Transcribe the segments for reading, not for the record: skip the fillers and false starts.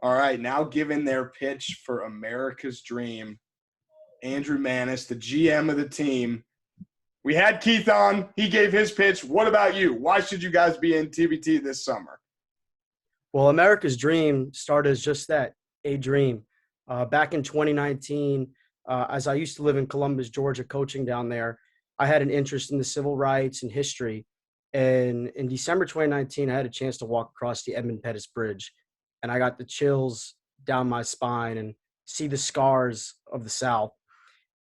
All right, now giving their pitch for America's Dream, Andrew Manis, the GM of the team. We had Keith on. He gave his pitch. What about you? Why should you guys be in TBT this summer? Well, America's Dream started as just that, a dream. Back in 2019, as I used to live in Columbus, Georgia, coaching down there, I had an interest in the civil rights and history. And in December 2019, I had a chance to walk across the Edmund Pettus Bridge, and I got the chills down my spine and see the scars of the South.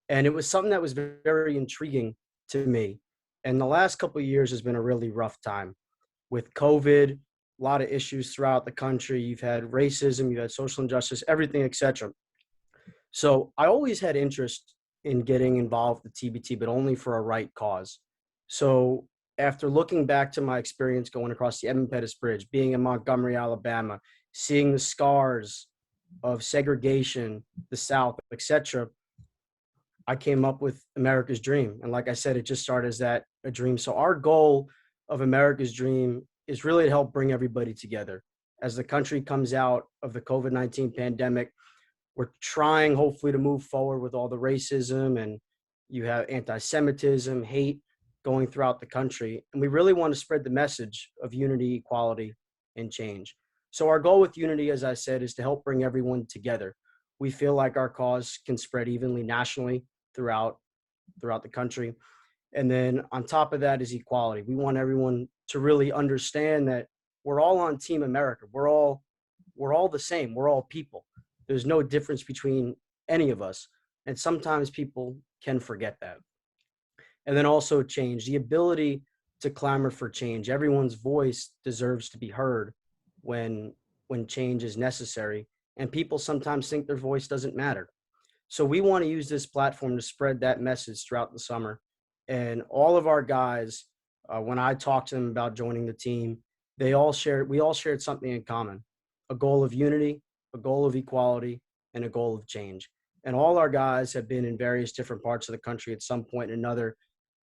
And it was something that was very intriguing to me. And the last couple of years has been a really rough time with COVID, a lot of issues throughout the country. You've had racism, you've had social injustice, everything, etc. So I always had interest in getting involved with TBT, but only for a right cause. So after looking back to my experience going across the Edmund Pettus Bridge, being in Montgomery, Alabama, seeing the scars of segregation, the South, etc., I came up with America's Dream. And like I said, it just started as that, a dream. So our goal of America's Dream is really to help bring everybody together. As the country comes out of the COVID-19 pandemic, we're trying hopefully to move forward with all the racism, and you have anti-Semitism, hate going throughout the country. And we really want to spread the message of unity, equality, and change. So our goal with Unity, as I said, is to help bring everyone together. We feel like our cause can spread evenly nationally throughout the country. And then on top of that is equality. We want everyone to really understand that we're all on Team America. We're all the same. We're all people. There's no difference between any of us. And sometimes people can forget that. And then also change, the ability to clamor for change. Everyone's voice deserves to be heard when change is necessary. And people sometimes think their voice doesn't matter. So we want to use this platform to spread that message throughout the summer. And all of our guys, when I talked to them about joining the team, we all shared something in common: a goal of unity, a goal of equality, and a goal of change. And all our guys have been in various different parts of the country at some point or another,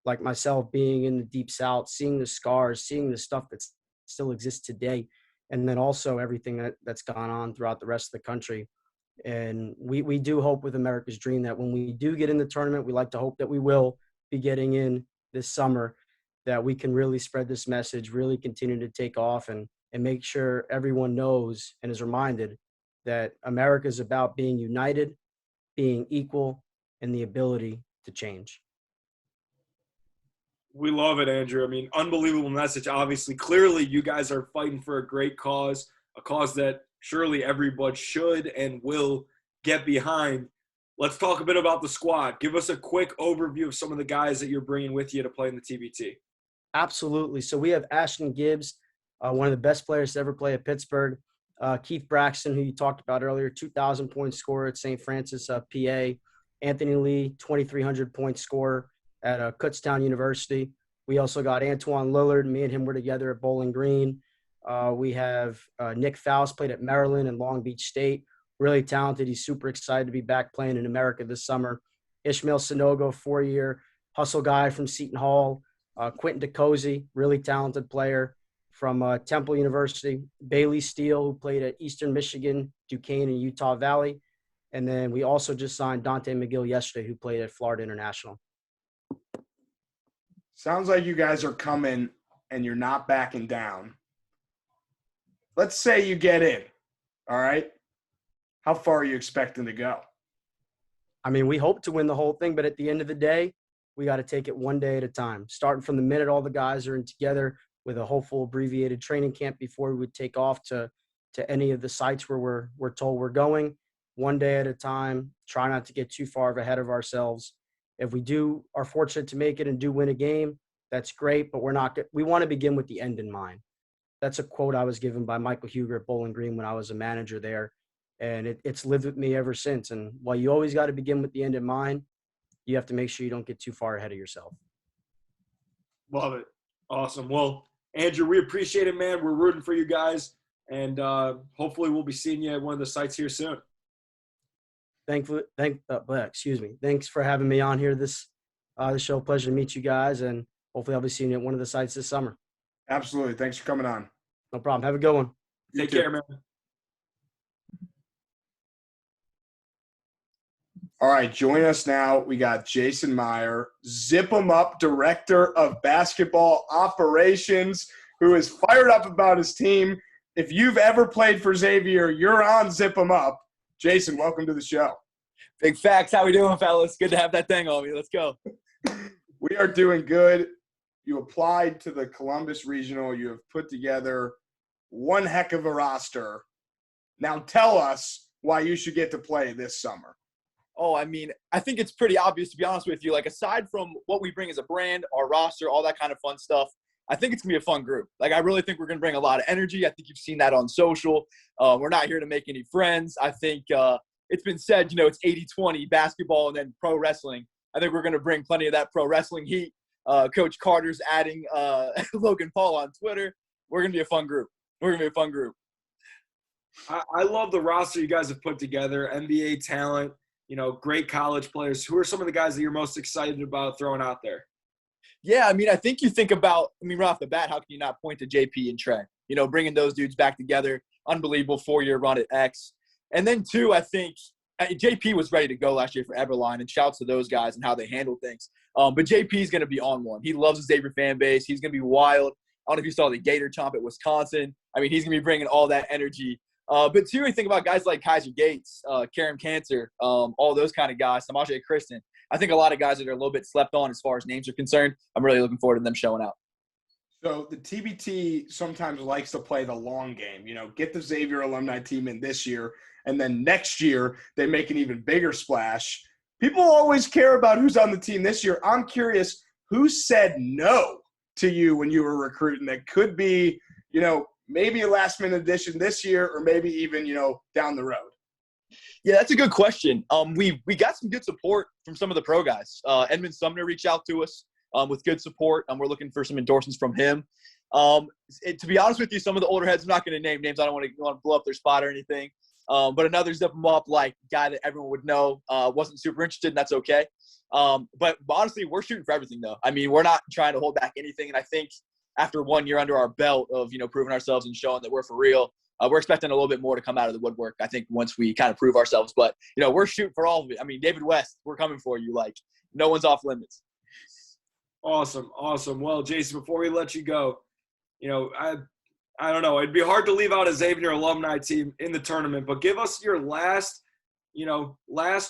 like myself being in the Deep South, seeing the scars, seeing the stuff that still exists today, and then also everything that's gone on throughout the rest of the country. And we do hope with America's Dream that when we do get in the tournament, we like to hope that we will be getting in this summer, that we can really spread this message, really continue to take off, and make sure everyone knows and is reminded that America is about being united, being equal, and the ability to change. We love it, Andrew. I mean, unbelievable message. Obviously, clearly you guys are fighting for a great cause, a cause that surely everybody should and will get behind. Let's talk a bit about the squad. Give us a quick overview of some of the guys that you're bringing with you to play in the TBT. Absolutely. So we have Ashton Gibbs, one of the best players to ever play at Pittsburgh. Keith Braxton, who you talked about earlier, 2,000-point scorer at St. Francis, PA. Anthony Lee, 2,300-point scorer at Kutztown University. We also got Antoine Lillard. Me and him were together at Bowling Green. We have Nick Faust, played at Maryland and Long Beach State. Really talented. He's super excited to be back playing in America this summer. Ishmael Sanogo, 4-year hustle guy from Seton Hall. Quentin DeCozy, really talented player from Temple University. Bailey Steele, who played at Eastern Michigan, Duquesne, and Utah Valley. And then we also just signed Dante McGill yesterday, who played at Florida International. Sounds like you guys are coming and you're not backing down. Let's say you get in, all right? How far are you expecting to go? I mean, we hope to win the whole thing, but at the end of the day, we got to take it one day at a time. Starting from the minute all the guys are in together with a hopeful abbreviated training camp before we would take off to any of the sites where we're told we're going. One day at a time, try not to get too far ahead of ourselves. If we are fortunate to make it and do win a game, that's great, but we want to begin with the end in mind. That's a quote I was given by Michael Huger at Bowling Green when I was a manager there, and it's lived with me ever since. And while you always got to begin with the end in mind, you have to make sure you don't get too far ahead of yourself. Love it. Awesome. Well, Andrew, we appreciate it, man. We're rooting for you guys, and hopefully we'll be seeing you at one of the sites here soon. Thanks for having me on here this show. Pleasure to meet you guys, and hopefully I'll be seeing you at one of the sites this summer. Absolutely. Thanks for coming on. No problem. Have a good one. Take care, man. All right, join us now. We got Jason Meyer, Zip 'em Up Director of Basketball Operations, who is fired up about his team. If you've ever played for Xavier, you're on Zip 'em Up. Jason, welcome to the show. Big facts. How we doing, fellas? Good to have that thing on me. Let's go. We are doing good. You applied to the Columbus Regional. You have put together one heck of a roster. Now tell us why you should get to play this summer. Oh, I mean, I think it's pretty obvious, to be honest with you. Like, aside from what we bring as a brand, our roster, all that kind of fun stuff, I think it's going to be a fun group. Like, I really think we're going to bring a lot of energy. I think you've seen that on social. We're not here to make any friends. I think it's been said, it's 80-20 basketball and then pro wrestling. I think we're going to bring plenty of that pro wrestling heat. Coach Carter's adding Logan Paul on Twitter. We're going to be a fun group. I love the roster you guys have put together, NBA talent, great college players. Who are some of the guys that you're most excited about throwing out there? Yeah, I mean, I think you think about – right off the bat, how can you not point to JP and Trey? Bringing those dudes back together, unbelievable 4-year run at X. And then, two, I think JP was ready to go last year for Everline, and shouts to those guys and how they handle things. But JP is going to be on one. He loves the Xavier fan base. He's going to be wild. I don't know if you saw the Gator Chomp at Wisconsin. I mean, he's going to be bringing all that energy. But two, I think about guys like Kaiser Gates, Karam Cancer, all those kind of guys, Samaje Kristen. I think a lot of guys that are a little bit slept on as far as names are concerned. I'm really looking forward to them showing out. So the TBT sometimes likes to play the long game, get the Xavier alumni team in this year, and then next year they make an even bigger splash. People always care about who's on the team this year. I'm curious, who said no to you when you were recruiting that could be, maybe a last-minute addition this year or maybe even, down the road? Yeah, that's a good question. We got some good support from some of the pro guys. Edmund Sumner reached out to us with good support. We're looking for some endorsements from him. To be honest with you, some of the older heads, I'm not going to name names. I don't want to blow up their spot or anything. But another Zip 'em Up, guy that everyone would know wasn't super interested, and that's okay. But honestly, we're shooting for everything, though. I mean, we're not trying to hold back anything. And I think after 1 year under our belt of, proving ourselves and showing that we're for real, we're expecting a little bit more to come out of the woodwork, I think, once we kind of prove ourselves. But, we're shooting for all of it. I mean, David West, we're coming for you. No one's off limits. Awesome. Well, Jason, before we let you go, I don't know. It'd be hard to leave out a Xavier alumni team in the tournament, but give us your last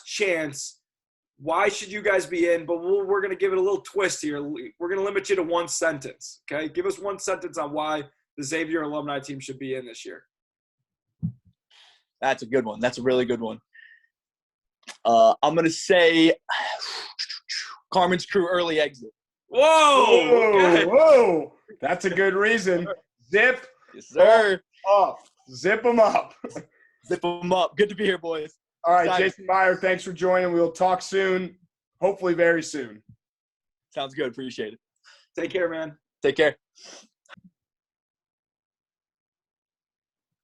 chance. Why should you guys be in? But we're going to give it a little twist here. We're going to limit you to one sentence, okay? Give us one sentence on why the Xavier alumni team should be in this year. That's a good one. That's a really good one. I'm going to say Carmen's Crew early exit. Whoa. That's a good reason. Zip. Yes, sir. Up. Zip 'em up. Zip 'em up. Good to be here, boys. All right, Jason Meyer, thanks for joining. We'll talk soon, hopefully very soon. Sounds good. Appreciate it. Take care, man. Take care.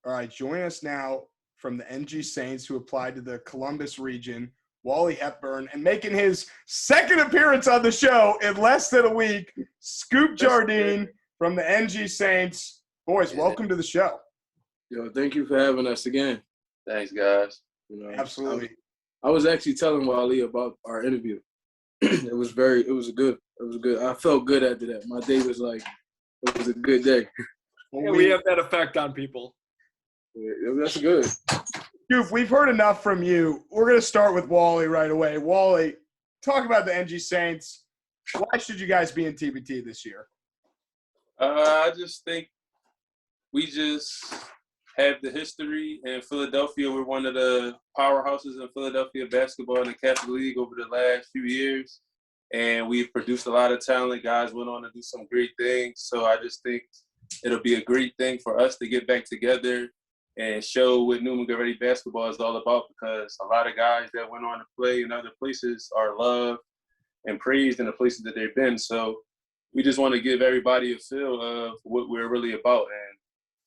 All right, join us now from the NG Saints, who applied to the Columbus region, Wally Hepburn, and making his second appearance on the show in less than a week, Scoop Jardine from the NG Saints. Boys, welcome to the show. Yo, thank you for having us again. Thanks, guys. Absolutely. I was actually telling Wally about our interview. It was good. I felt good after that. My day was it was a good day. Yeah, we have that effect on people. Yeah, that's good. Scoop, we've heard enough from you. We're going to start with Wally right away. Wally, talk about the NG Saints. Why should you guys be in TBT this year? I just think we just have the history in Philadelphia. We're one of the powerhouses in Philadelphia basketball in the Catholic League over the last few years. And we've produced a lot of talent. Guys went on to do some great things. So I just think it'll be a great thing for us to get back together and show what New Montgomery basketball is all about, because a lot of guys that went on to play in other places are loved and praised in the places that they've been. So we just want to give everybody a feel of what we're really about and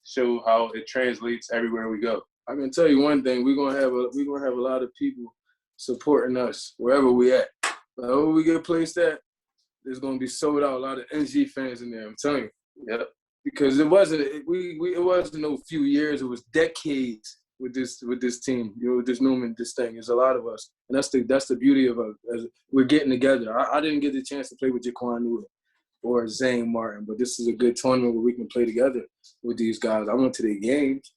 show how it translates everywhere we go. I can tell you one thing: we're gonna have a lot of people supporting us wherever we at. Wherever we get placed at, there's gonna be sold out. A lot of NG fans in there. I'm telling you. Yep. Because it wasn't no few years; it was decades with this team. With this Newman, this thing. There's a lot of us, and that's the beauty of us. As we're getting together. I didn't get the chance to play with Jaquan Newton or Zane Martin, but this is a good tournament where we can play together with these guys. I went to the games.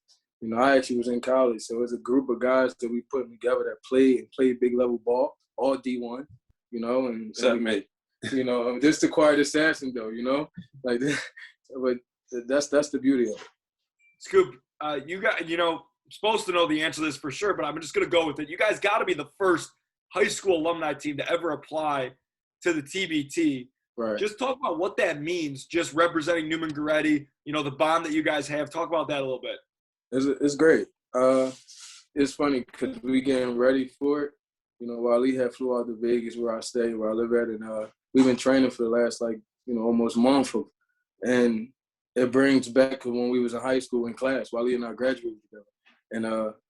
I actually was in college, so it's a group of guys that we put together that play big level ball, all D1. And mate. This the quiet assassin though. Like, but that's the beauty of it. Scoop, you got, supposed to know the answer to this for sure, but I'm just going to go with it. You guys got to be the first high school alumni team to ever apply to the TBT. Right. Just talk about what that means, just representing Newman Goretti, the bond that you guys have. Talk about that a little bit. It's great. It's funny because we getting ready for it. Wally had flew out to Vegas where I stay, where I live at, and we've been training for the last, almost month. And it brings back to when we was in high school in class. Wally and I graduated together. And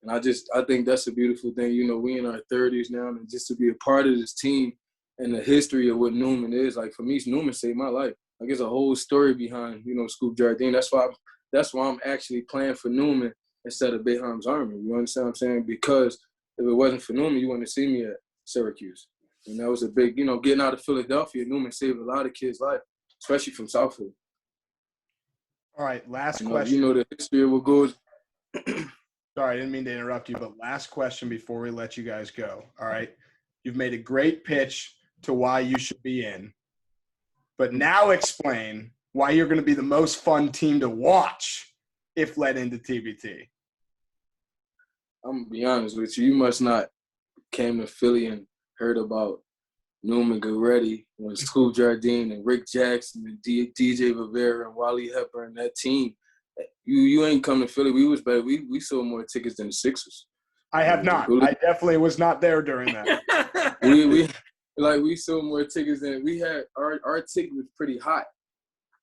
I think that's a beautiful thing. We in our 30s now, and just to be a part of this team and the history of what Newman is. Like, for me, Newman saved my life. Like, there's a whole story behind, Scoop Jardine. That's why I'm actually playing for Newman instead of Bayham's Army. You understand what I'm saying? Because if it wasn't for Newman, you wouldn't have seen me at Syracuse. And that was a big, getting out of Philadelphia, Newman saved a lot of kids' life, especially from Southfield. All right, last question. The history of what goes. Sorry, I didn't mean to interrupt you, but last question before we let you guys go. All right. You've made a great pitch to why you should be in. But now explain why you're going to be the most fun team to watch if led into TBT. I'm going to be honest with you. You must not came to Philly and heard about Newman Goretti when Scoop Jardine and Rick Jackson and DJ Rivera and Wally Hepburn and that team. You ain't come to Philly. We was better. We sold more tickets than the Sixers. I have not. I definitely was not there during that. we sold more tickets than we had. Our ticket was pretty hot,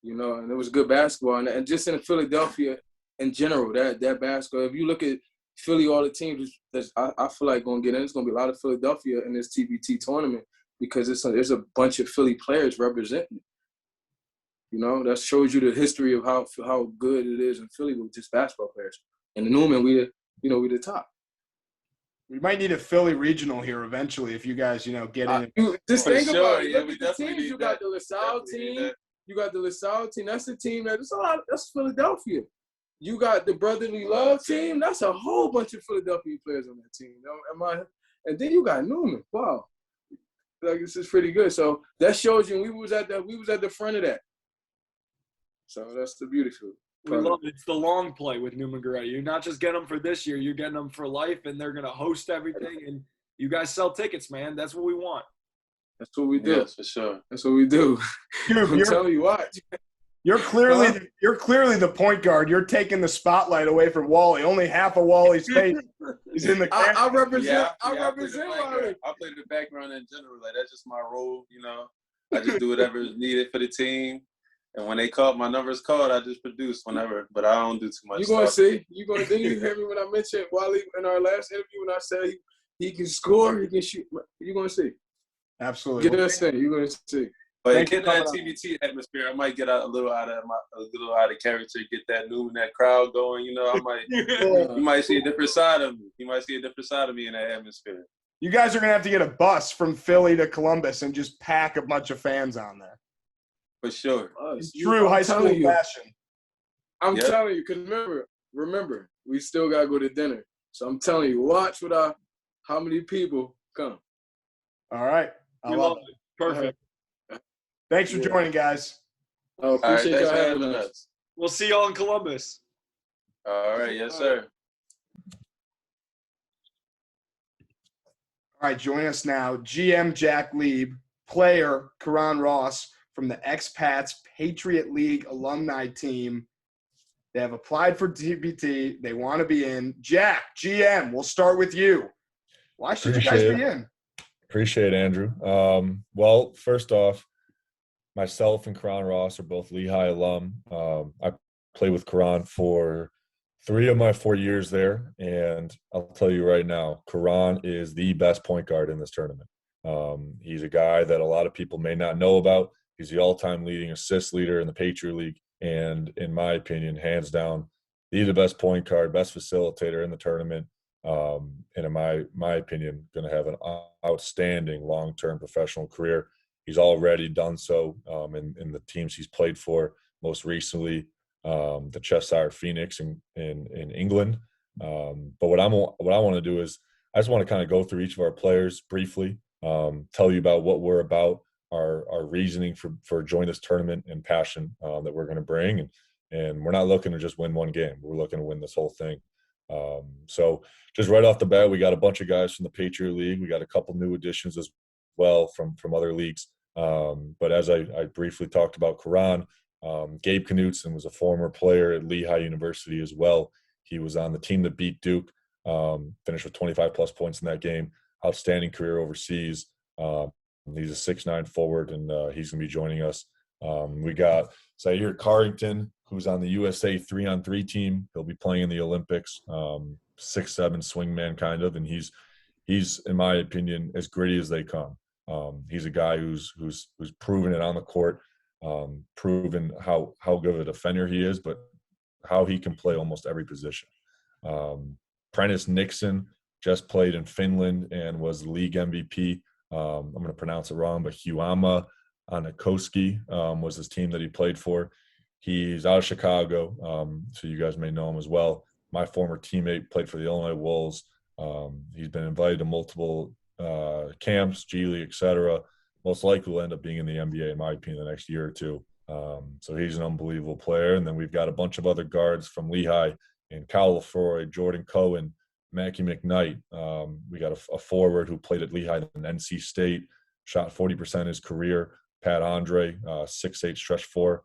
and it was good basketball. And just in Philadelphia in general, that basketball. If you look at Philly, all the teams I feel like gonna get in. It's gonna be a lot of Philadelphia in this TBT tournament because there's a bunch of Philly players representing. That shows you the history of how good it is in Philly with just basketball players. And the Newman, we the top. We might need a Philly regional here eventually if you guys, get in. Just think about it. Yeah, Look at the teams. You got the LaSalle team. You got the LaSalle team. That's the team that's Philadelphia. You got the Brotherly Love team. That's a whole bunch of Philadelphia players on that team. And then you got Newman. Wow. This is pretty good. So that shows you we was at the front of that. So that's the beautiful. We love it. It's the long play with Newman Goretti. You're not just getting them for this year. You're getting them for life, and they're going to host everything. And you guys sell tickets, man. That's what we want. That's what we do. Yes, for sure. That's what we do. I'm telling you what. You're clearly the point guard. You're taking the spotlight away from Wally. Only half of Wally's face is in the camera. I represent. I represent Wally. I play the background in general. Like, that's just my role. I just do whatever is needed for the team. And when my number's called, I just produce whenever. But I don't do too much. Then you hear me when I mentioned Wally in our last interview when I said he can score, he can shoot. You're gonna see. Absolutely. Get us in. You're gonna see. But getting that TBT atmosphere, I might get a little out of character, get that that crowd going. I might. You might see a different side of me. You might see a different side of me in that atmosphere. You guys are gonna have to get a bus from Philly to Columbus and just pack a bunch of fans on there. For sure. It's true high school fashion. I'm telling you, because remember, we still got to go to dinner. So I'm telling you, watch how many people come. All right. I love it. Perfect. Thanks for joining, guys. Oh, appreciate y'all having us. We'll see y'all in Columbus. All right. Yes, sir. All right. Join us now. GM Jack Lieb, player Karan Ross, from the Expats Patriot League alumni team. They have applied for TBT. They want to be in. Jack, GM, we'll start with you. Why should you guys be in? Appreciate it, Andrew. Well, first off, myself and Karan Ross are both Lehigh alum. I played with Karan for 3 of my 4 years there, and I'll tell you right now, Karan is the best point guard in this tournament. He's a guy that a lot of people may not know about. He's the all-time leading assist leader in the Patriot League, and in my opinion, hands down, the best point guard, best facilitator in the tournament. And in my opinion, going to have an outstanding long-term professional career. He's already done so in the teams he's played for, most recently the Cheshire Phoenix in England. But what I want to do is I just want to kind of go through each of our players briefly, tell you about what we're about, our reasoning for joining this tournament, and passion that we're going to bring. And we're not looking to just win one game. We're looking to win this whole thing. So just right off the bat, we got a bunch of guys from the Patriot League. We got a couple new additions as well from other leagues. But as I briefly talked about Karan, Gabe Knutson was a former player at Lehigh University as well. He was on the team that beat Duke, finished with 25-plus points in that game. Outstanding career overseas. He's a 6'9" forward, and he's going to be joining us. We got Zaire Carrington, who's on the USA 3-on-3 team. He'll be playing in the Olympics, 6'7" swingman kind of, and he's in my opinion as gritty as they come. He's a guy who's proven it on the court, proven how good of a defender he is, but how he can play almost every position. Prentice Nixon just played in Finland and was the league MVP. I'm going to pronounce it wrong, but Huama Anakoski was his team that he played for. He's out of Chicago, so you guys may know him as well. My former teammate played for the Illinois Wolves. He's been invited to multiple camps, G League, etc. Most likely will end up being in the NBA, in my opinion, the next year or two. So he's an unbelievable player. And then we've got a bunch of other guards from Lehigh, and Kyle Lefroy, Jordan Cohen, Mackie McKnight. We got a forward who played at Lehigh and NC State, shot 40% of his career. Pat Andre, 6'8" stretch 4.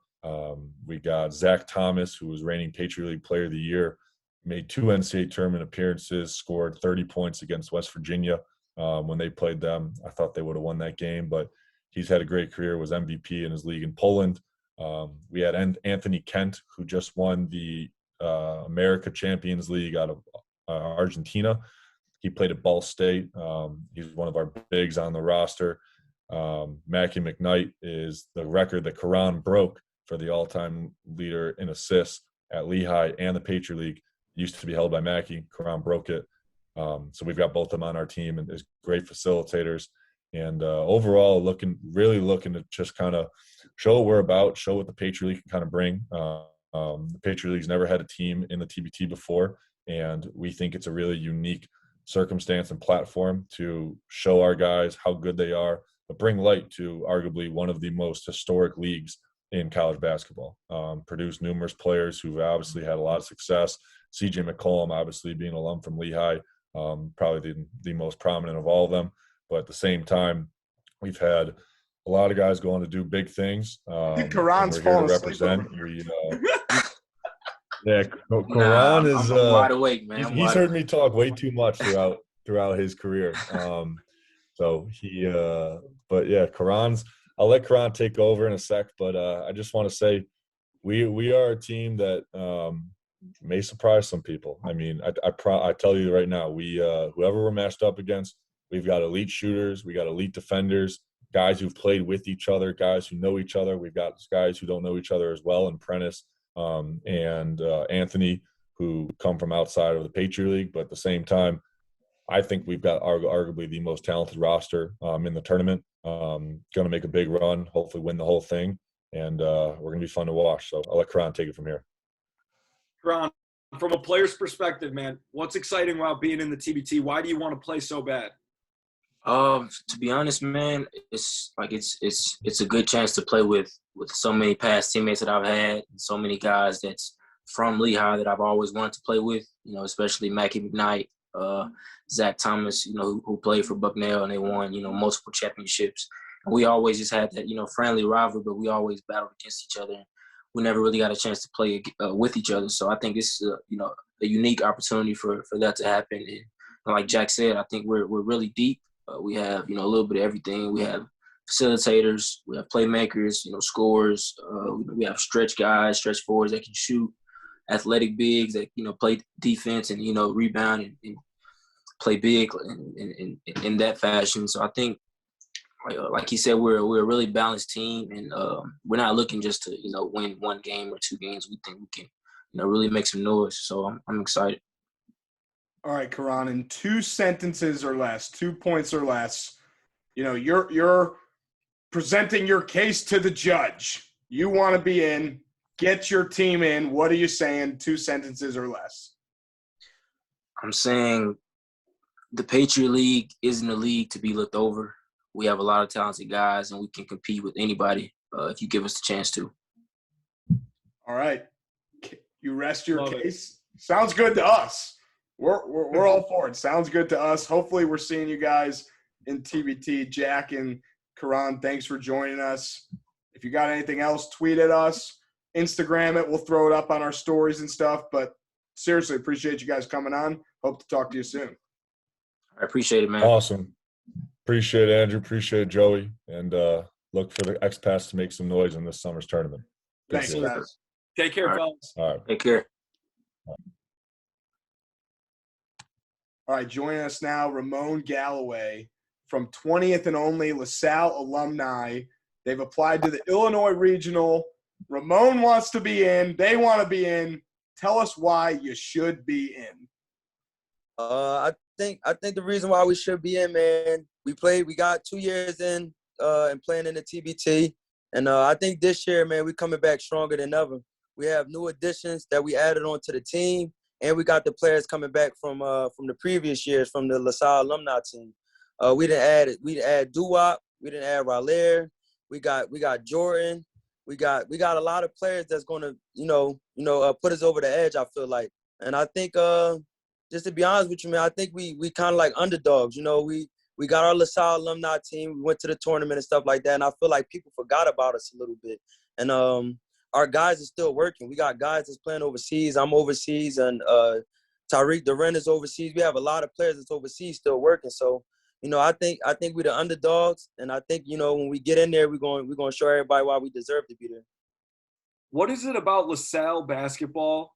We got Zach Thomas, who was reigning Patriot League Player of the Year, made 2 NCAA tournament appearances, scored 30 points against West Virginia when they played them. I thought they would have won that game, but he's had a great career, was MVP in his league in Poland. We had Anthony Kent, who just won the America Champions League out of Argentina. He played at Ball State. He's one of our bigs on the roster. Mackie McKnight is the record that Karan broke for the all-time leader in assists at Lehigh and the Patriot League. Used to be held by Mackie. Karan broke it. So we've got both of them on our team and as great facilitators. And overall, really looking to just kind of show what we're about, show what the Patriot League can kind of bring. The Patriot League's never had a team in the TBT before, and we think it's a really unique circumstance and platform to show our guys how good they are, but bring light to arguably one of the most historic leagues in college basketball. Produced numerous players who've obviously had a lot of success. C.J. McCollum, obviously being an alum from Lehigh, probably the most prominent of all of them. But at the same time, we've had a lot of guys go on to do big things. Karan's falling asleep. Yeah, Karan is I'm wide awake, man. He's heard me talk way too much throughout his career. So but yeah, I'll let Karan take over in a sec, but I just want to say we are a team that may surprise some people. I mean, I tell you right now, we whoever we're matched up against, we've got elite shooters, we got elite defenders, guys who've played with each other, guys who know each other. We've got guys who don't know each other as well, and Prentice and Anthony, who come from outside of the Patriot League. But at the same time, I think we've got arguably the most talented roster in the tournament. Going to make a big run, hopefully win the whole thing, and we're going to be fun to watch. So I'll let Karan take it from here. Karan, from a player's perspective, man, what's exciting about being in the TBT? Why do you want to play so bad? To be honest, man, it's a good chance to play with so many past teammates that I've had, and so many guys that's from Lehigh that I've always wanted to play with. You know, especially Mackie McKnight, Zach Thomas, who played for Bucknell and they won, multiple championships. And we always just had that, friendly rivalry, but we always battled against each other. We never really got a chance to play with each other. So I think this is a unique opportunity for that to happen. And like Jack said, I think we're really deep. We have, a little bit of everything. We have facilitators, we have playmakers, scorers. We have stretch guys, stretch forwards that can shoot, athletic bigs that, play defense and, rebound and play big in that fashion. So I think, like he said, we're a really balanced team, and we're not looking just to, win one game or two games. We think we can, really make some noise. So I'm excited. All right, Karan, in 2 sentences or less, 2 points or less, you're presenting your case to the judge. You want to be in, get your team in. What are you saying? 2 sentences or less. I'm saying the Patriot League isn't a league to be looked over. We have a lot of talented guys, and we can compete with anybody if you give us the chance to. All right. You rest your Love case. Sounds good to us. We're all for it. Sounds good to us. Hopefully we're seeing you guys in TBT. Jack and Karan, thanks for joining us. If you got anything else, tweet at us, Instagram it. We'll throw it up on our stories and stuff. But seriously, appreciate you guys coming on. Hope to talk to you soon. I appreciate it, man. Awesome. Appreciate it, Andrew. Appreciate it, Joey. And look for the expats to make some noise in this summer's tournament. Thanks, Appreciate it. guys. Take care, All right. fellas. All right. Take care. All right, joining us now, Ramone Galloway from 20th and only LaSalle alumni. They've applied to the Illinois Regional. Ramone wants to be in. They want to be in. Tell us why you should be in. I think the reason why we should be in, man, we got 2 years in and playing in the TBT. And I think this year, man, we're coming back stronger than ever. We have new additions that we added on to the team, and we got the players coming back from the previous years from the LaSalle alumni team. We didn't add Doo-Wop, we didn't add Valor. We got Jordan. We got a lot of players that's gonna put us over the edge, I feel like. And I think just to be honest with you, man, I think we kind of like underdogs. We got our LaSalle alumni team. We went to the tournament and stuff like that, and I feel like people forgot about us a little bit. And our guys are still working. We got guys that's playing overseas. I'm overseas, and Tariq Duren is overseas. We have a lot of players that's overseas still working. So, I think we're the underdogs, and I think when we get in there, we're going to show everybody why we deserve to be there. What is it about LaSalle basketball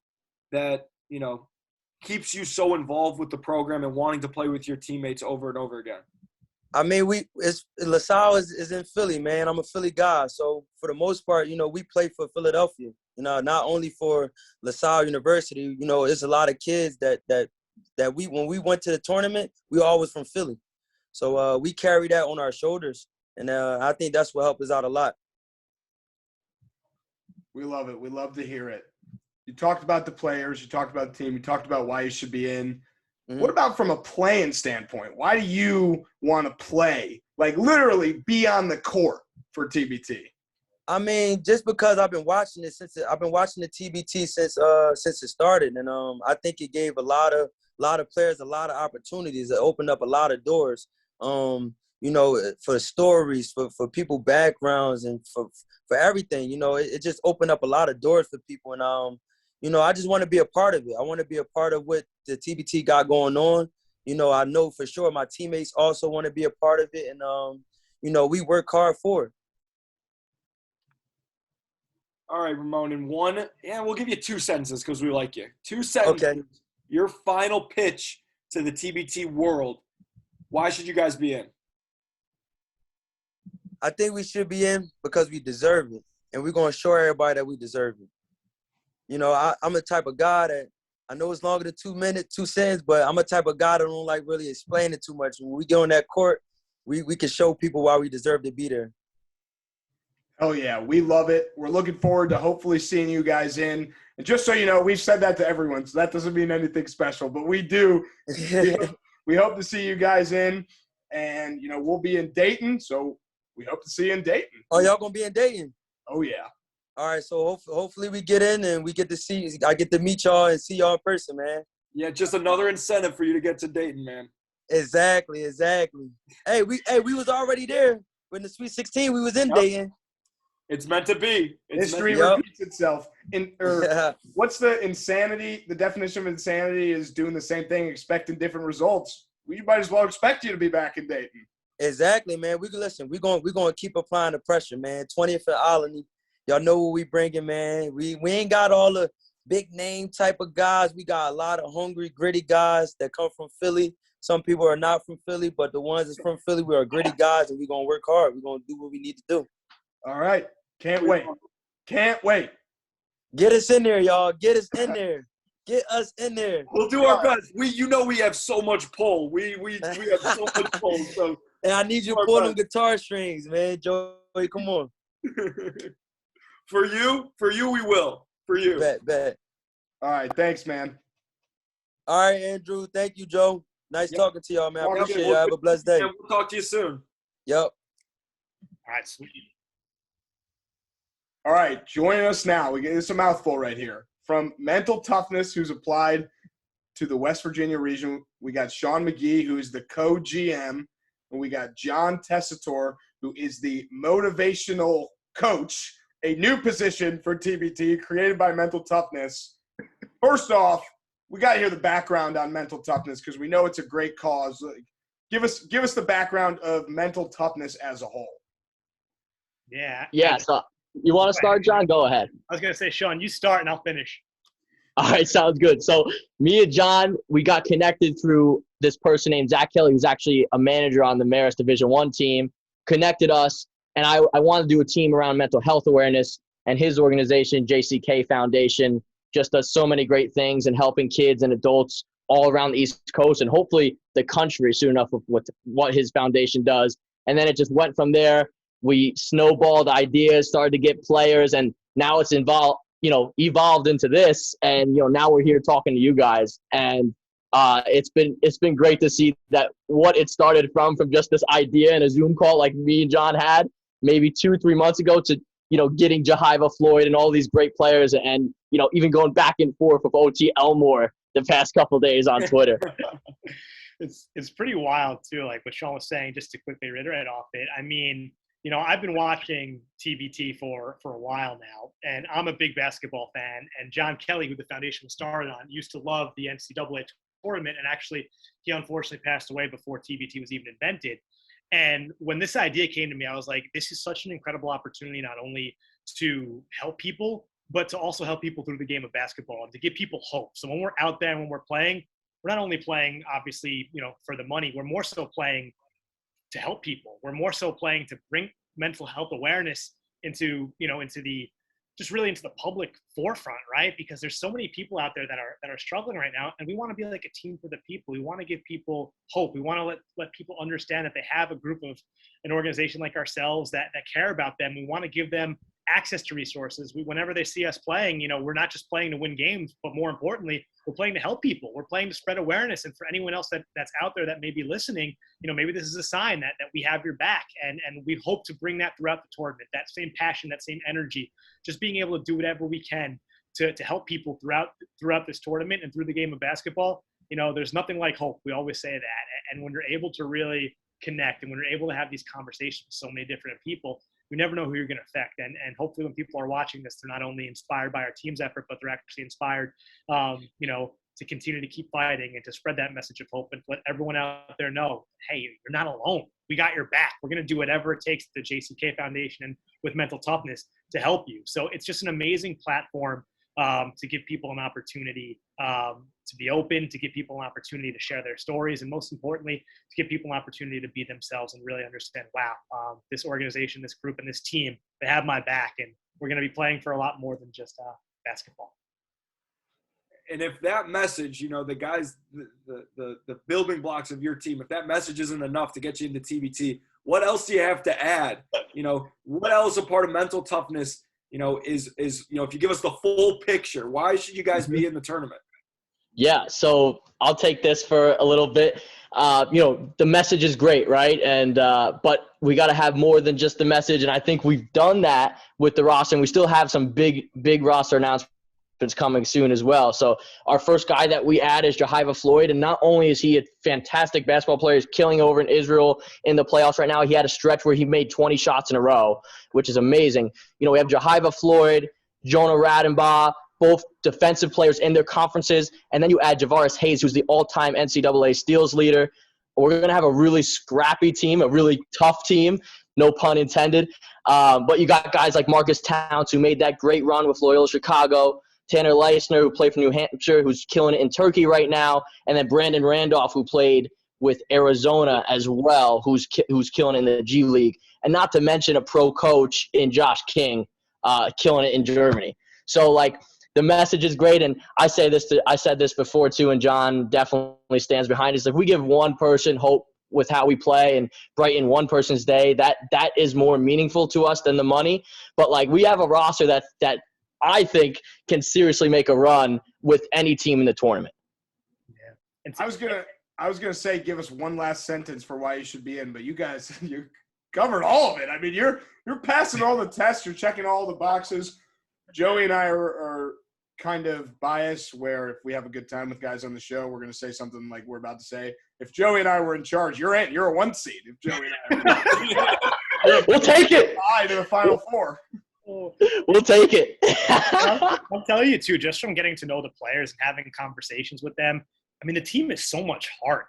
that keeps you so involved with the program and wanting to play with your teammates over and over again? I mean, LaSalle is in Philly, man. I'm a Philly guy. So for the most part, we play for Philadelphia, not only for LaSalle University. It's a lot of kids that when we went to the tournament, we all was from Philly. So we carry that on our shoulders. And I think that's what helped us out a lot. We love it. We love to hear it. You talked about the players. You talked about the team. You talked about why you should be in. Mm-hmm. What about from a playing standpoint? Why do you want to play, like literally be on the court for TBT? I mean, just because I've been watching it I've been watching the TBT since it started, and I think it gave a lot of players a lot of opportunities. It opened up a lot of doors. For stories, for people backgrounds, and for everything. It just opened up a lot of doors for people, and I just want to be a part of it. I want to be a part of what the TBT got going on. I know for sure my teammates also want to be a part of it, and we work hard for it. All right, Ramone, in one, we'll give you 2 sentences because we like you. 2 sentences. Okay. Your final pitch to the TBT world. Why should you guys be in? I think we should be in because we deserve it, and we're going to show everybody that we deserve it. I'm the type of guy that I know it's longer than 2 minutes, 2 sentences, but I'm a type of guy that don't like really explain it too much. When we get on that court, we can show people why we deserve to be there. Oh, yeah. We love it. We're looking forward to hopefully seeing you guys in. And just so you know, we've said that to everyone, so that doesn't mean anything special. But we do. We hope to see you guys in. And, we'll be in Dayton, so we hope to see you in Dayton. Oh, y'all going to be in Dayton? Oh, yeah. All right, so hopefully we get in and we get to I get to meet y'all and see y'all in person, man. Yeah, just another incentive for you to get to Dayton, man. Exactly. Hey, we was already there. When the Sweet 16, we was in Dayton. It's meant to be. History repeats itself. What's the insanity? The definition of insanity is doing the same thing, expecting different results. We might as well expect you to be back in Dayton. Exactly, man. We're gonna keep applying the pressure, man. 20th and Alumni. Y'all know what we bringing, man. We ain't got all the big name type of guys. We got a lot of hungry, gritty guys that come from Philly. Some people are not from Philly, but the ones that's from Philly, we are gritty guys, and we're gonna work hard. We're gonna do what we need to do. All right. Can't wait. Get us in there, y'all. Get us in there. Get us in there. We'll do our best. We have so much pull. We have so much pull. So And I need you to pull them guitar strings, man. Joey, come on. For you, we will. For you. Bet. All right, thanks, man. All right, Andrew. Thank you, Joe. Nice talking to y'all, man. I appreciate you. it. Have a blessed day. We'll talk to you soon. Yep. All right, sweet. All right, joining us now. It's a mouthful right here. From Mental Toughness, who's applied to the West Virginia region, we got Sean McGee, who is the co-GM, and we got John Tessitore, who is the motivational coach, a new position for TBT created by Mental Toughness. First off, we got to hear the background on Mental Toughness because we know it's a great cause. Give us the background of Mental Toughness as a whole. Yeah. So you want to start, John? Go ahead. I was going to say, Sean, you start and I'll finish. All right, sounds good. So me and John, we got connected through this person named Zach Kelly, who's actually a manager on the Marist Division I team, connected us, and I wanted to do a team around mental health awareness, and his organization, JCK Foundation, just does so many great things in helping kids and adults all around the East Coast and hopefully the country soon enough with what his foundation does. And then it just went from there. We snowballed ideas, started to get players, and now it's evolved into this. And, now we're here talking to you guys. And it's been great to see that what it started from just this idea in a Zoom call like me and John had maybe 2-3 months ago to, getting Jahiva Floyd and all these great players and, even going back and forth with OT Elmore the past couple of days on Twitter. It's pretty wild too, like what Sean was saying, just to quickly reiterate off it. I mean, I've been watching TBT for a while now, and I'm a big basketball fan. And John Kelly, who the foundation was started on, used to love the NCAA tournament, and actually he unfortunately passed away before TBT was even invented. And when this idea came to me, I was like, this is such an incredible opportunity not only to help people, but to also help people through the game of basketball and to give people hope. So when we're out there and when we're playing, we're not only playing, obviously, for the money, we're more so playing to help people. We're more so playing to bring mental health awareness into the public forefront, right? Because there's so many people out there that are struggling right now, and we want to be like a team for the people. We want to give people hope. We want to let people understand that they have a group of an organization like ourselves that care about them. We want to give them access to resources. Whenever they see us playing, we're not just playing to win games, but more importantly, we're playing to help people. We're playing to spread awareness. And for anyone else that's out there that may be listening, maybe this is a sign that we have your back. And we hope to bring that throughout the tournament, that same passion, that same energy, just being able to do whatever we can to help people throughout this tournament and through the game of basketball. There's nothing like hope. We always say that. And when you're able to really connect and when you're able to have these conversations with so many different people, you never know who you're going to affect. And hopefully when people are watching this, they're not only inspired by our team's effort, but they're actually inspired, to continue to keep fighting and to spread that message of hope and let everyone out there know, hey, you're not alone. We got your back. We're going to do whatever it takes at the JCK Foundation and with Mental Toughness to help you. So it's just an amazing platform to give people an opportunity to be open, to give people an opportunity to share their stories, and most importantly, to give people an opportunity to be themselves and really understand, wow, this organization, this group, and this team, they have my back, and we're going to be playing for a lot more than just basketball. And if that message, the guys, the building blocks of your team, if that message isn't enough to get you into TBT, what else do you have to add? What else a part of Mental Toughness, is if you give us the full picture, why should you guys be in the tournament? Yeah, so I'll take this for a little bit. The message is great, right? And but we got to have more than just the message, and I think we've done that with the roster, and we still have some big roster announcements coming soon as well. So our first guy that we add is Jahiva Floyd, and not only is he a fantastic basketball player, he's killing over in Israel in the playoffs right now. He had a stretch where he made 20 shots in a row, which is amazing. We have Jahiva Floyd, Jonah Radenbaugh, both defensive players in their conferences, and then you add Javaris Hayes, who's the all-time NCAA steals leader. We're going to have a really scrappy team, a really tough team, no pun intended. But you got guys like Marcus Towns, who made that great run with Loyola Chicago, Tanner Leisner, who played for New Hampshire, who's killing it in Turkey right now, and then Brandon Randolph, who played with Arizona as well, who's killing it in the G League, and not to mention a pro coach in Josh King, killing it in Germany. So like the message is great, and I said this before too, and John definitely stands behind us. If we give one person hope with how we play and brighten one person's day, that is more meaningful to us than the money. But like we have a roster that I think can seriously make a run with any team in the tournament. Yeah. And I was gonna say give us one last sentence for why you should be in, but you guys you covered all of it. I mean, you're passing all the tests, you're checking all the boxes. Joey and I are kind of biased where if we have a good time with guys on the show, we're gonna say something like we're about to say. If Joey and I were in charge, you're in. You're a 1 seed. If Joey and I are we'll take it. to the Final Four. We'll take it. I'll tell you too, just from getting to know the players and having conversations with them. I mean, the team is so much heart.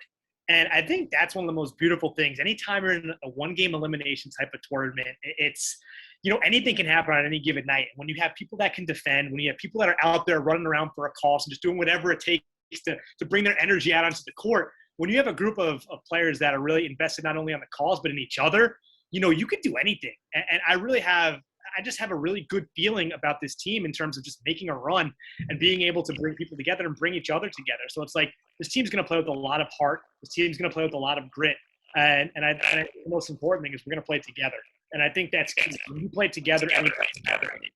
And I think that's one of the most beautiful things. Anytime you're in a one-game elimination type of tournament, it's, anything can happen on any given night. When you have people that can defend, when you have people that are out there running around for a cause and just doing whatever it takes to bring their energy out onto the court, when you have a group of players that are really invested not only on the cause but in each other, you can do anything. And I just have a really good feeling about this team in terms of just making a run and being able to bring people together and bring each other together. So it's like this team's going to play with a lot of heart. This team's going to play with a lot of grit. And I think the most important thing is we're going to play together. And I think that's when you play together,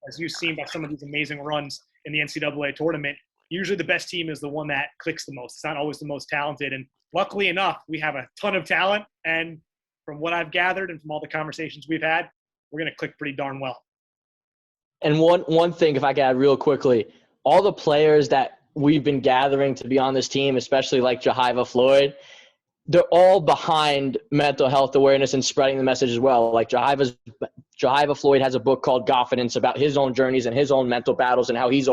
as you've seen by some of these amazing runs in the NCAA tournament, usually the best team is the one that clicks the most. It's not always the most talented. And luckily enough, we have a ton of talent. And from what I've gathered and from all the conversations we've had, we're going to click pretty darn well. And one thing, if I could add real quickly, all the players that we've been gathering to be on this team, especially like Jahiva Floyd, they're all behind mental health awareness and spreading the message as well. Like Jahiva Floyd has a book called Confidence about his own journeys and his own mental battles and how he's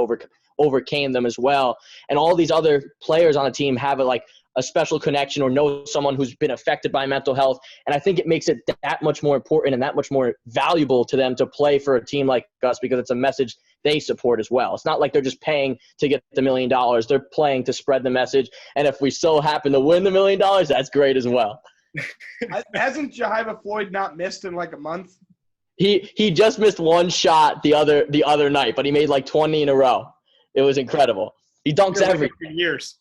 overcame them as well. And all these other players on the team have a special connection or know someone who's been affected by mental health. And I think it makes it that much more important and that much more valuable to them to play for a team like us because it's a message they support as well. It's not like they're just paying to get the $1 million. They're playing to spread the message. And if we so happen to win the $1 million, that's great as well. Hasn't Jahiva Floyd not missed in like a month? He just missed one shot the other night, but he made like 20 in a row. It was incredible. He dunks every years.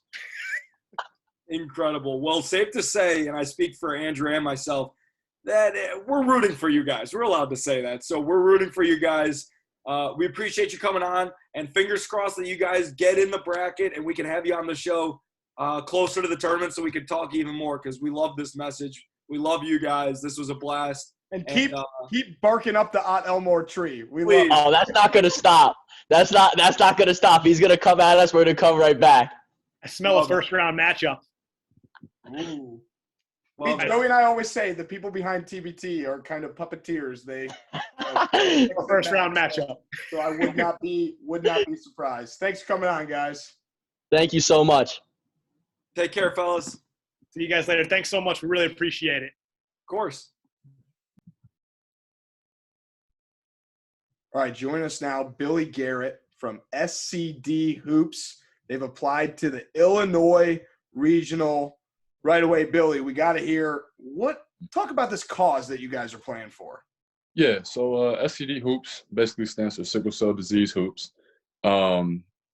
Incredible. Well, safe to say, and I speak for Andrew and myself, that we're rooting for you guys. We're allowed to say that. So we're rooting for you guys. We appreciate you coming on, and fingers crossed that you guys get in the bracket and we can have you on the show closer to the tournament so we can talk even more because we love this message. We love you guys. This was a blast. And keep barking up the Ot Elmore tree. Oh, that's not going to stop. That's not going to stop. He's going to come at us. We're going to come right back. I smell a first-round matchup. Ooh. Well, Joey and I always say the people behind TBT are kind of puppeteers. They a first-round matchup. So I would not be surprised. Thanks for coming on, guys. Thank you so much. Take care, fellas. See you guys later. Thanks so much. We really appreciate it. Of course. All right, join us now, Billy Garrett from SCD Hoops. They've applied to the Illinois Regional. Right away, Billy, we got to hear talk about this cause that you guys are playing for. Yeah, so SCD Hoops basically stands for Sickle Cell Disease Hoops.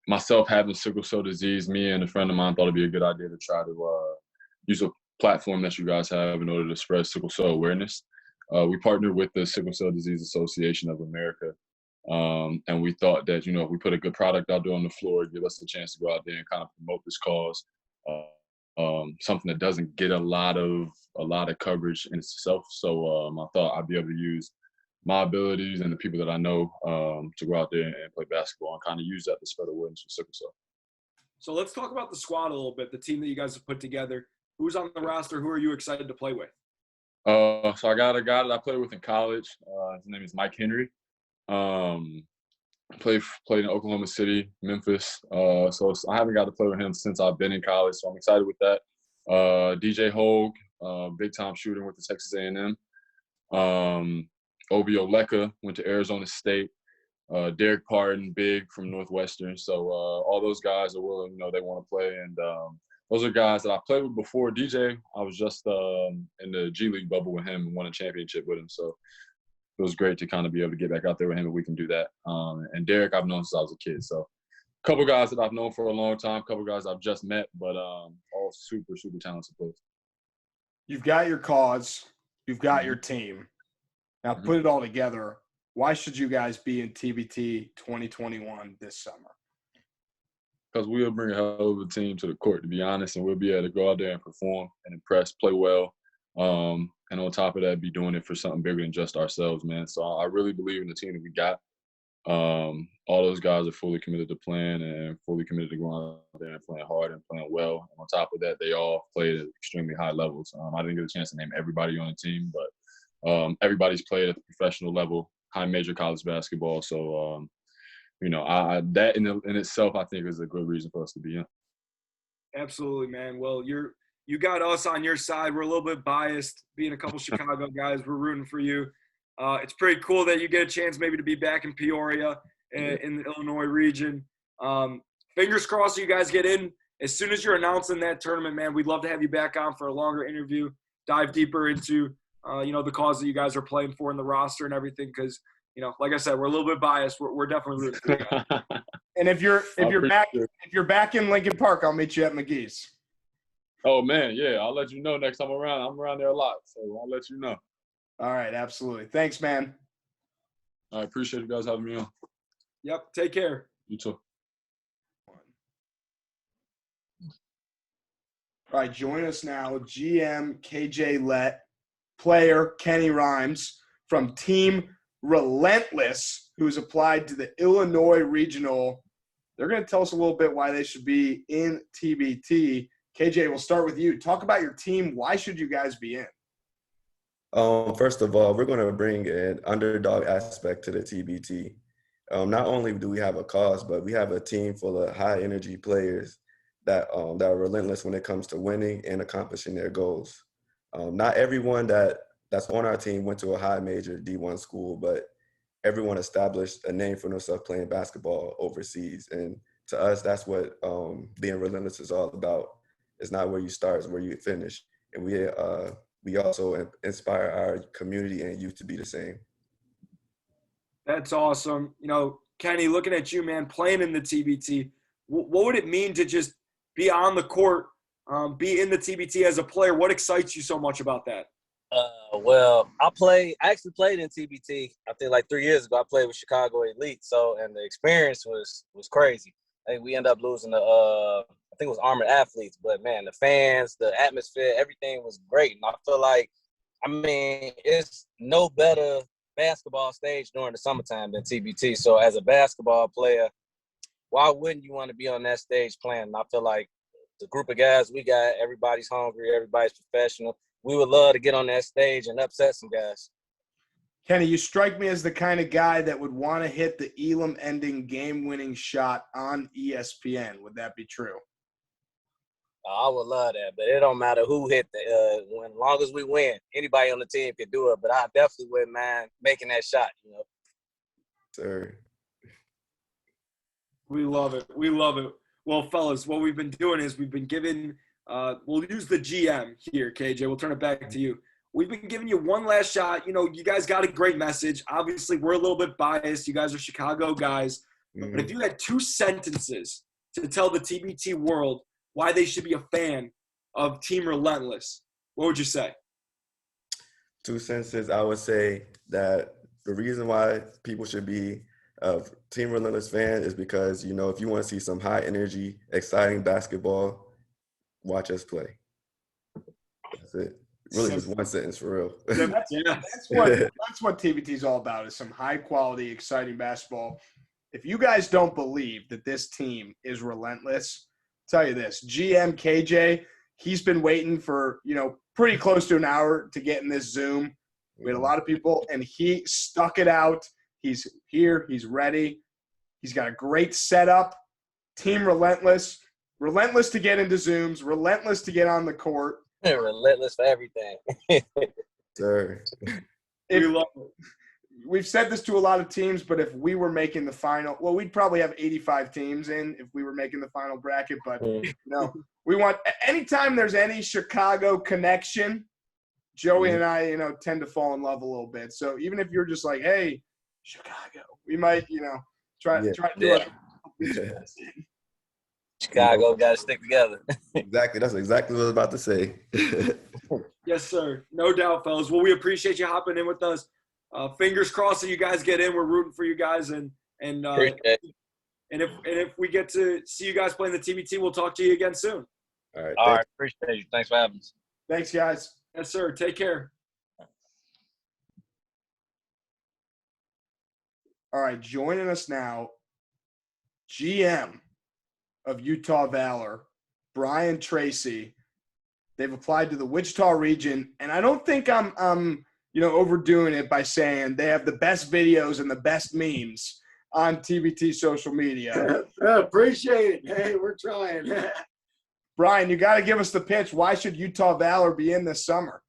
Myself having sickle cell disease, me and a friend of mine thought it'd be a good idea to try to use a platform that you guys have in order to spread sickle cell awareness. We partnered with the Sickle Cell Disease Association of America, and we thought that, if we put a good product out there on the floor, give us a chance to go out there and kind of promote this cause. Something that doesn't get a lot of coverage in itself. So I thought I'd be able to use my abilities and the people that I know to go out there and play basketball and kind of use that to spread awareness for sickle cell. So let's talk about the squad a little bit, the team that you guys have put together. Who's on the roster? Who are you excited to play with? So I got a guy that I played with in college. His name is Mike Henry. Played in Oklahoma City, Memphis. So I haven't got to play with him since I've been in college. So I'm excited with that. DJ Hogue, big time shooter, went to Texas A&M. Obi Oleka went to Arizona State. Derek Parton, big from Northwestern. So all those guys are willing, they want to play. And those are guys that I played with before. DJ, I was just in the G League bubble with him and won a championship with him. So was great to kind of be able to get back out there with him, and we can do that. And Derek, I've known since I was a kid. So a couple guys that I've known for a long time, a couple guys I've just met, but all super, super talented players. You've got your cause. You've got your team. Now put it all together. Why should you guys be in TBT 2021 this summer? Because we'll bring a hell of a team to the court, to be honest, and we'll be able to go out there and perform and impress, play well, and on top of that, be doing it for something bigger than just ourselves, man. So I really believe in the team that we got. All those guys are fully committed to playing and fully committed to going out there and playing hard and playing well. And on top of that, they all played at extremely high levels. I didn't get a chance to name everybody on the team, but everybody's played at the professional level, high major college basketball. So, that in itself, I think, is a good reason for us to be in. Absolutely, man. Well, you got us on your side. We're a little bit biased, being a couple Chicago guys. We're rooting for you. It's pretty cool that you get a chance maybe to be back in Peoria in the Illinois region. Fingers crossed you guys get in. As soon as you're announcing that tournament, man, we'd love to have you back on for a longer interview, dive deeper into, the cause that you guys are playing for in the roster and everything because, like I said, we're a little bit biased. We're definitely rooting for you guys. And if you're back in Lincoln Park, I'll meet you at McGee's. Oh, man, yeah. I'll let you know next time around. I'm around there a lot, so I'll let you know. All right, absolutely. Thanks, man. I appreciate you guys having me on. Yep, take care. You too. All right, join us now, GM KJ Lett, player Kenny Rhymes from Team Relentless, who's applied to the Illinois Regional. They're going to tell us a little bit why they should be in TBT. KJ, we'll start with you. Talk about your team. Why should you guys be in? First of all, we're going to bring an underdog aspect to the TBT. Not only do we have a cause, but we have a team full of high-energy players that are relentless when it comes to winning and accomplishing their goals. Not everyone that's on our team went to a high major D1 school, but everyone established a name for themselves playing basketball overseas. And to us, that's what being relentless is all about. It's not where you start, it's where you finish. And we also inspire our community and youth to be the same. That's awesome. Kenny, looking at you, man, playing in the TBT, what would it mean to just be on the court, be in the TBT as a player? What excites you so much about that? Well, I actually played in TBT. I think like 3 years ago, I played with Chicago Elite. And the experience was crazy. I think we ended up losing I think it was Armored Athletes, but man, the fans, the atmosphere, everything was great. And I feel like, it's no better basketball stage during the summertime than TBT. So as a basketball player, why wouldn't you want to be on that stage playing? And I feel like the group of guys we got, everybody's hungry, everybody's professional. We would love to get on that stage and upset some guys. Kenny, you strike me as the kind of guy that would want to hit the Elam-ending game-winning shot on ESPN. Would that be true? I would love that, but it don't matter who hit as long as we win. Anybody on the team can do it, but I definitely wouldn't mind making that shot, Sir. We love it. We love it. Well, fellas, what we've been doing is we've been giving we'll use the GM here, KJ. We'll turn it back to you. We've been giving you one last shot. You guys got a great message. Obviously, we're a little bit biased. You guys are Chicago guys. Mm-hmm. But if you had 2 sentences to tell the TBT world why they should be a fan of Team Relentless, what would you say? 2 sentences, I would say that the reason why people should be a Team Relentless fan is because, if you want to see some high energy, exciting basketball, watch us play. That's it. Really just one sentence for real. That's what TBT is all about, is some high quality, exciting basketball. If you guys don't believe that this team is relentless, I'll tell you this, GM KJ, he's been waiting for, pretty close to an hour to get in this Zoom. We had a lot of people, and he stuck it out. He's here. He's ready. He's got a great setup. Team Relentless. Relentless to get into Zooms. Relentless to get on the court. Relentless for everything. Sir. We love it. We've said this to a lot of teams, but if we were making the final, well, we'd probably have 85 teams in if we were making the final bracket. But, we want – anytime there's any Chicago connection, Joey and I, tend to fall in love a little bit. So even if you're just like, hey, Chicago, we might, try to do our best. Chicago got to stick together. Exactly. That's exactly what I was about to say. Yes, sir. No doubt, fellas. Well, we appreciate you hopping in with us. Fingers crossed that you guys get in. We're rooting for you guys, and if we get to see you guys playing the TBT, we'll talk to you again soon. All right. All right. Appreciate you. Thanks for having us. Thanks, guys. Yes, sir. Take care. All right, joining us now, GM of Utah Valor, Brian Tracy. They've applied to the Wichita region, and I don't think I'm overdoing it by saying they have the best videos and the best memes on TBT social media. Appreciate it. Hey, we're trying. Brian, you got to give us the pitch. Why should Utah Valor be in this summer?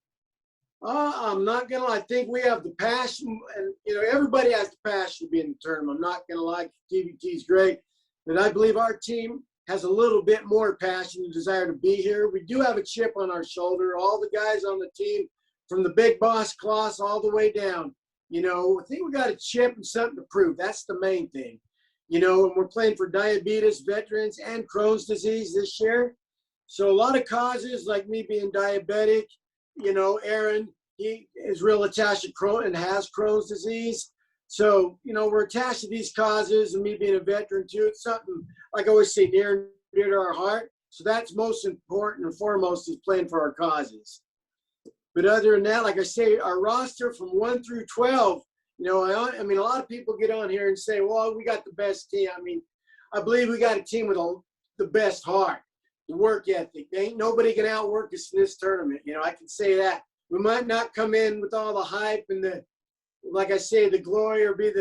I'm not going to lie. I think we have the passion, and, everybody has the passion to be in the tournament. I'm not going to lie. TBT is great, but I believe our team has a little bit more passion and desire to be here. We do have a chip on our shoulder. All the guys on the team, from the big boss class all the way down, I think we got a chip and something to prove. That's the main thing. And we're playing for diabetes veterans and Crohn's disease this year. So a lot of causes, like me being diabetic, Aaron, he is real attached to Crohn and has Crohn's disease. So, we're attached to these causes, and me being a veteran too, it's something, like I always say, near and dear to our heart. So that's most important and foremost, is playing for our causes. But other than that, like I say, our roster from 1 through 12, a lot of people get on here and say, well, we got the best team. I believe we got a team with the best heart, the work ethic. Ain't nobody can outwork us in this tournament. I can say that. We might not come in with all the hype and like I say, the glory, or be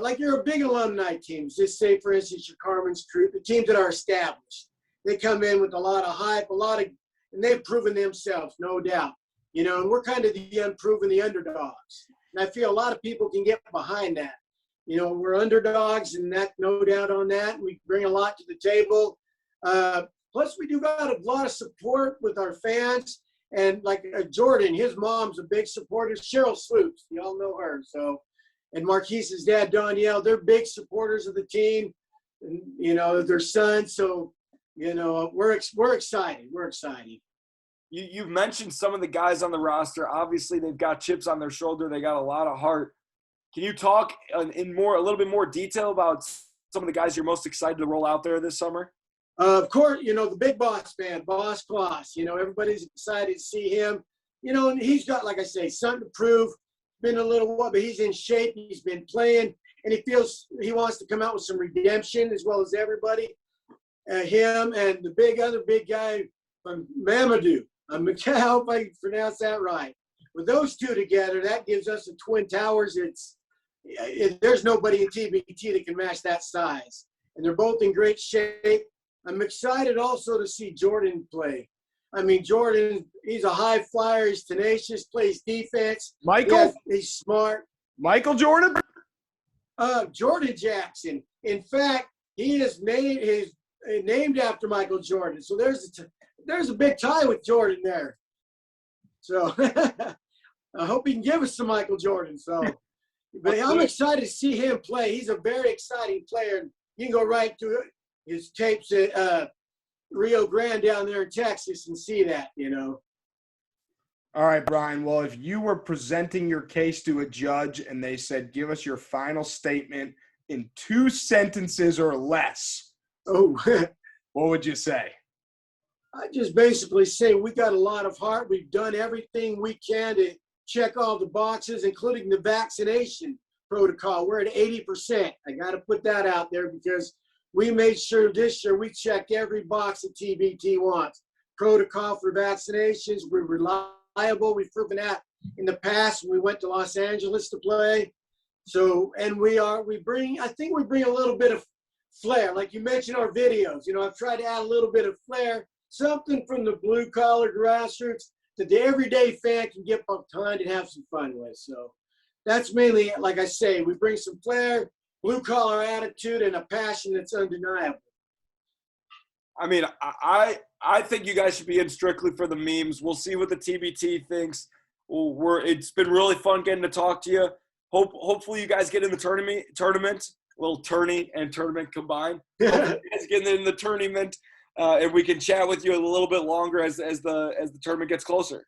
like you're a big alumni teams. Just say, for instance, your Carmen's Crew, the teams that are established. They come in with a lot of hype, and they've proven themselves, no doubt. And we're kind of the unproven, the underdogs. And I feel a lot of people can get behind that. We're underdogs, and that, no doubt on that. We bring a lot to the table. Plus, we do got a lot of support with our fans. And like Jordan, his mom's a big supporter. Cheryl Swoops, you all know her. So, and Marquise's dad, Danielle, they're big supporters of the team. And, their son. So, we're excited. We're excited. You've mentioned some of the guys on the roster. Obviously, they've got chips on their shoulder. They got a lot of heart. Can you talk a little bit more detail about some of the guys you're most excited to roll out there this summer? Of course, the big boss man, Boss Claus. Everybody's excited to see him. And he's got, like I say, something to prove. Been a little while, but he's in shape. He's been playing, and he feels he wants to come out with some redemption as well as everybody. Him and the other big guy from Mamadou. I hope I pronounce that right. With those two together, that gives us the Twin Towers. There's nobody in TBT that can match that size. And they're both in great shape. I'm excited also to see Jordan play. Jordan, he's a high flyer. He's tenacious, plays defense. Michael? He's smart. Michael Jordan? Jordan Jackson. In fact, he is named after Michael Jordan. So there's a big tie with Jordan there. So I hope he can give us some Michael Jordan. So, but I'm excited to see him play. He's a very exciting player. You can go right to his tapes at Rio Grande down there in Texas and see that, All right, Brian. Well, if you were presenting your case to a judge and they said, give us your final statement in 2 sentences or less, what would you say? I just basically say we got a lot of heart. We've done everything we can to check all the boxes, including the vaccination protocol. We're at 80%. I got to put that out there because we made sure this year we check every box that TBT wants. Protocol for vaccinations, we're reliable. We've proven that in the past when we went to Los Angeles to play. So, and we bring a little bit of flair. Like you mentioned our videos, I've tried to add a little bit of flair, something from the blue collar grassroots that the everyday fan can get behind and have some fun with. So that's mainly, like I say, we bring some flair, blue collar attitude, and a passion that's undeniable. I mean, I think you guys should be in strictly for the memes. We'll see what the TBT thinks. It's been really fun getting to talk to you. Hopefully you guys get in the tournament. A little tourney and tournament combined. Hopefully you guys get in the tournament, and we can chat with you a little bit longer as the tournament gets closer.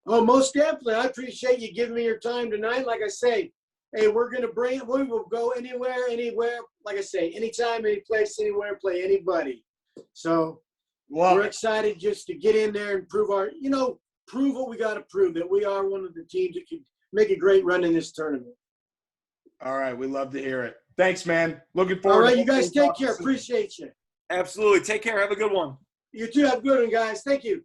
Oh, most definitely. I appreciate you giving me your time tonight. Like I say, hey, we will go anywhere. Like I say, anytime, any place, anywhere, play anybody. So we're excited just to get in there and prove prove what we got to prove, that we are one of the teams that can make a great run in this tournament. All right. We love to hear it. Thanks, man. Looking forward. All right, you guys take care. Appreciate you. Absolutely. Take care. Have a good one. You too. Have a good one, guys. Thank you.